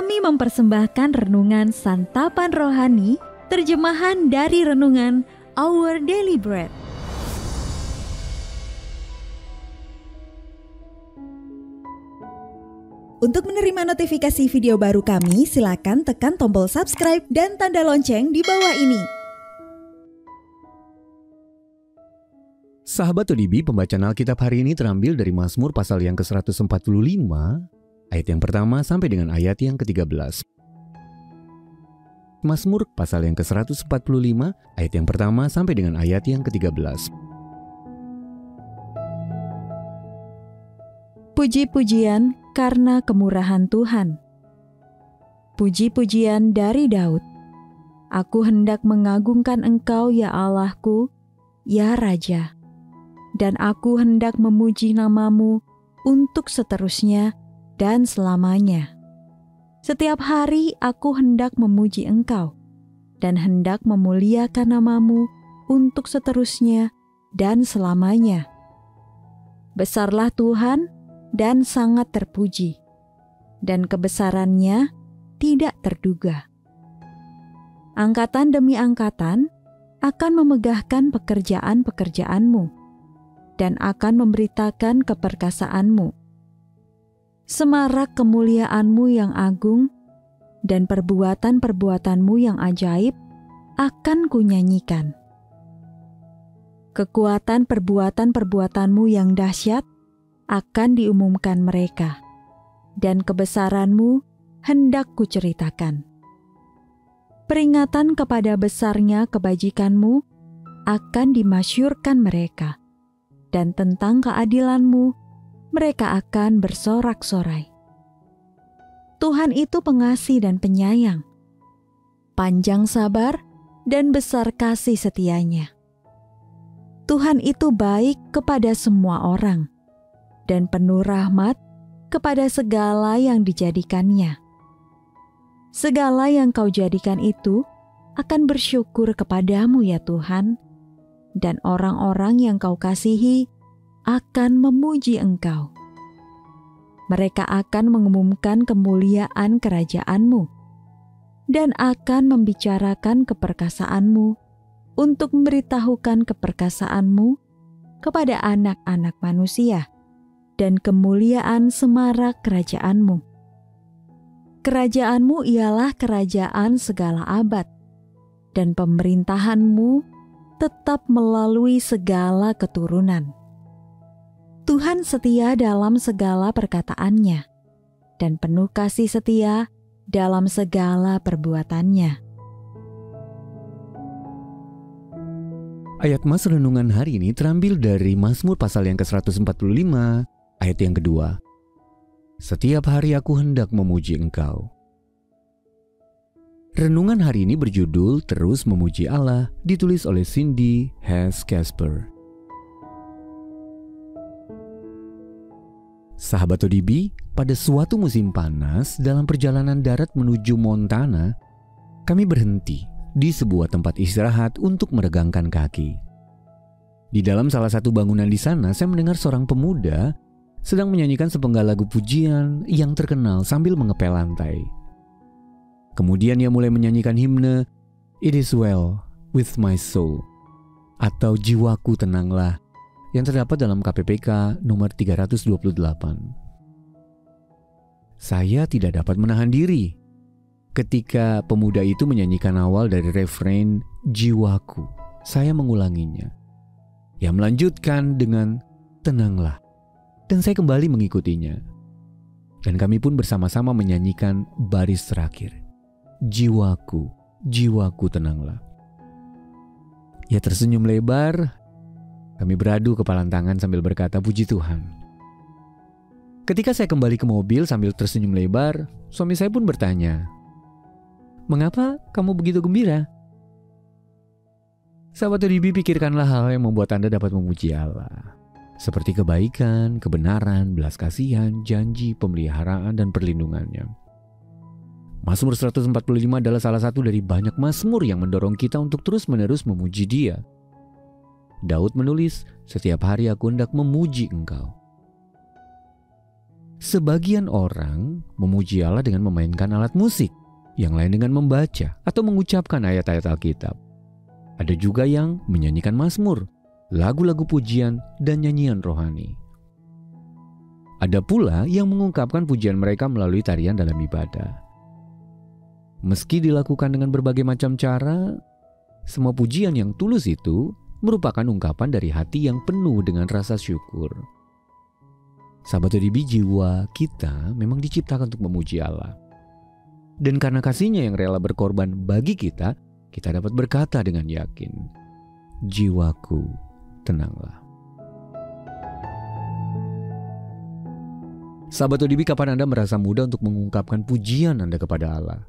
Kami mempersembahkan renungan Santapan Rohani, terjemahan dari renungan Our Daily Bread. Untuk menerima notifikasi video baru kami, silakan tekan tombol subscribe dan tanda lonceng di bawah ini. Sahabat ODB, pembacaan Alkitab hari ini terambil dari Mazmur pasal yang ke-145, ayat yang pertama sampai dengan ayat yang ke-13. Mazmur pasal yang ke-145, ayat yang pertama sampai dengan ayat yang ke-13. Puji-pujian karena kemurahan Tuhan. Puji-pujian dari Daud. Aku hendak mengagungkan Engkau, ya Allahku, ya Raja. Dan aku hendak memuji nama-Mu untuk seterusnya dan selamanya. Setiap hari aku hendak memuji Engkau dan hendak memuliakan nama-Mu untuk seterusnya dan selamanya. Besarlah Tuhan dan sangat terpuji, dan kebesarannya tidak terduga. Angkatan demi angkatan akan memegahkan pekerjaan-pekerjaan-Mu dan akan memberitakan keperkasaanmu. Semarak kemuliaan-Mu yang agung dan perbuatan-perbuatan-Mu yang ajaib akan kunyanyikan. Kekuatan perbuatan-perbuatan-Mu yang dahsyat akan diumumkan mereka, dan kebesaran-Mu hendak kuceritakan. Peringatan kepada besarnya kebajikan-Mu akan dimasyurkan mereka, dan tentang keadilan-Mu, mereka akan bersorak-sorai. Tuhan itu pengasih dan penyayang, panjang sabar dan besar kasih setianya. Tuhan itu baik kepada semua orang, dan penuh rahmat kepada segala yang dijadikannya. Segala yang Kau jadikan itu akan bersyukur kepadamu, ya Tuhan, dan orang-orang yang Kau kasihi akan memuji Engkau. Mereka akan mengumumkan kemuliaan kerajaan-Mu dan akan membicarakan keperkasaan-Mu untuk memberitahukan keperkasaan-Mu kepada anak-anak manusia dan kemuliaan semarak kerajaan-Mu. Kerajaan-Mu ialah kerajaan segala abad, dan pemerintahan-Mu tetap melalui segala keturunan. Tuhan setia dalam segala perkataannya, dan penuh kasih setia dalam segala perbuatannya. Ayat Mas renungan hari ini terambil dari Mazmur pasal yang ke-145, ayat yang kedua. Setiap hari aku hendak memuji Engkau. Renungan hari ini berjudul Terus Memuji Allah, ditulis oleh Cindy Hess Casper. Sahabat ODB, pada suatu musim panas dalam perjalanan darat menuju Montana, kami berhenti di sebuah tempat istirahat untuk meregangkan kaki. Di dalam salah satu bangunan di sana, saya mendengar seorang pemuda sedang menyanyikan sepenggal lagu pujian yang terkenal sambil mengepel lantai. Kemudian ia mulai menyanyikan himne It is well with my soul, atau Jiwaku Tenanglah, yang terdapat dalam KPPK nomor 328. Saya tidak dapat menahan diri ketika pemuda itu menyanyikan awal dari refrain Jiwaku. Saya mengulanginya. Ia melanjutkan dengan Tenanglah, dan saya kembali mengikutinya. Dan kami pun bersama-sama menyanyikan baris terakhir. Jiwaku, jiwaku tenanglah. Ia tersenyum lebar. Kami beradu kepalan tangan sambil berkata puji Tuhan. Ketika saya kembali ke mobil sambil tersenyum lebar, suami saya pun bertanya, "Mengapa kamu begitu gembira?" Sahabat ODB, pikirkanlah hal yang membuat Anda dapat memuji Allah. Seperti kebaikan, kebenaran, belas kasihan, janji, pemeliharaan, dan perlindungannya. Mazmur 145 adalah salah satu dari banyak mazmur yang mendorong kita untuk terus-menerus memuji Dia. Daud menulis, "Setiap hari aku hendak memuji Engkau." Sebagian orang memuji Allah dengan memainkan alat musik, yang lain dengan membaca atau mengucapkan ayat-ayat Alkitab. Ada juga yang menyanyikan mazmur, lagu-lagu pujian, dan nyanyian rohani. Ada pula yang mengungkapkan pujian mereka melalui tarian dalam ibadah. Meski dilakukan dengan berbagai macam cara, semua pujian yang tulus itu merupakan ungkapan dari hati yang penuh dengan rasa syukur. Sahabat ODB, jiwa kita memang diciptakan untuk memuji Allah. Dan karena kasih-Nya yang rela berkorban bagi kita dapat berkata dengan yakin, jiwaku, tenanglah. Sahabat ODB, kapan Anda merasa mudah untuk mengungkapkan pujian Anda kepada Allah?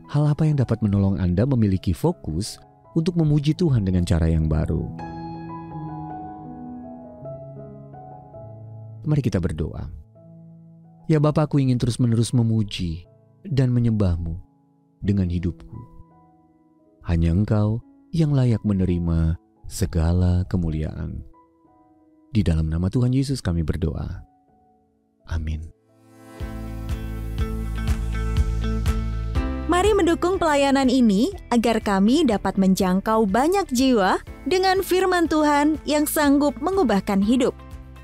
Hal apa yang dapat menolong Anda memiliki fokus untuk memuji Tuhan dengan cara yang baru? Mari kita berdoa. Ya Bapa, aku ingin terus-menerus memuji dan menyembah-Mu dengan hidupku. Hanya Engkau yang layak menerima segala kemuliaan. Di dalam nama Tuhan Yesus kami berdoa. Amin. Mari mendukung pelayanan ini agar kami dapat menjangkau banyak jiwa dengan firman Tuhan yang sanggup mengubahkan hidup.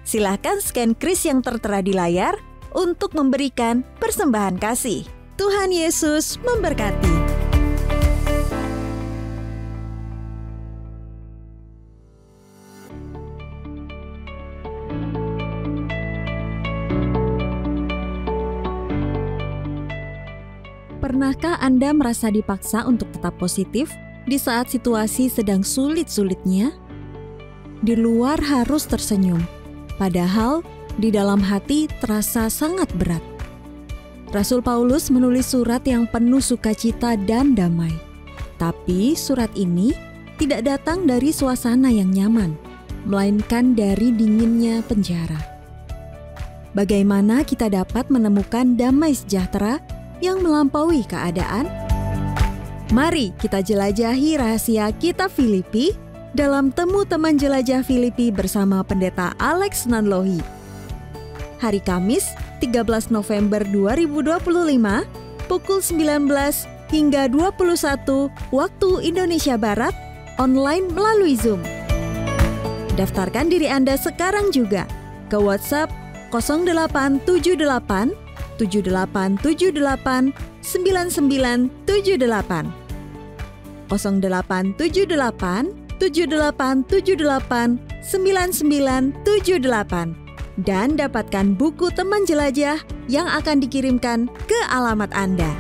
Silahkan scan kris yang tertera di layar untuk memberikan persembahan kasih. Tuhan Yesus memberkati. Pernahkah Anda merasa dipaksa untuk tetap positif di saat situasi sedang sulit-sulitnya? Di luar harus tersenyum, padahal di dalam hati terasa sangat berat. Rasul Paulus menulis surat yang penuh sukacita dan damai. Tapi surat ini tidak datang dari suasana yang nyaman, melainkan dari dinginnya penjara. Bagaimana kita dapat menemukan damai sejahtera yang melampaui keadaan? Mari kita jelajahi rahasia kitab Filipi dalam Temu Teman Jelajah Filipi bersama Pendeta Alex Nanlohi. Hari Kamis, 13 November 2025, pukul 19 hingga 21 waktu Indonesia Barat, online melalui Zoom. Daftarkan diri Anda sekarang juga ke WhatsApp 0878 7878 9978 0878 7878 9978 dan dapatkan buku Teman Jelajah yang akan dikirimkan ke alamat Anda.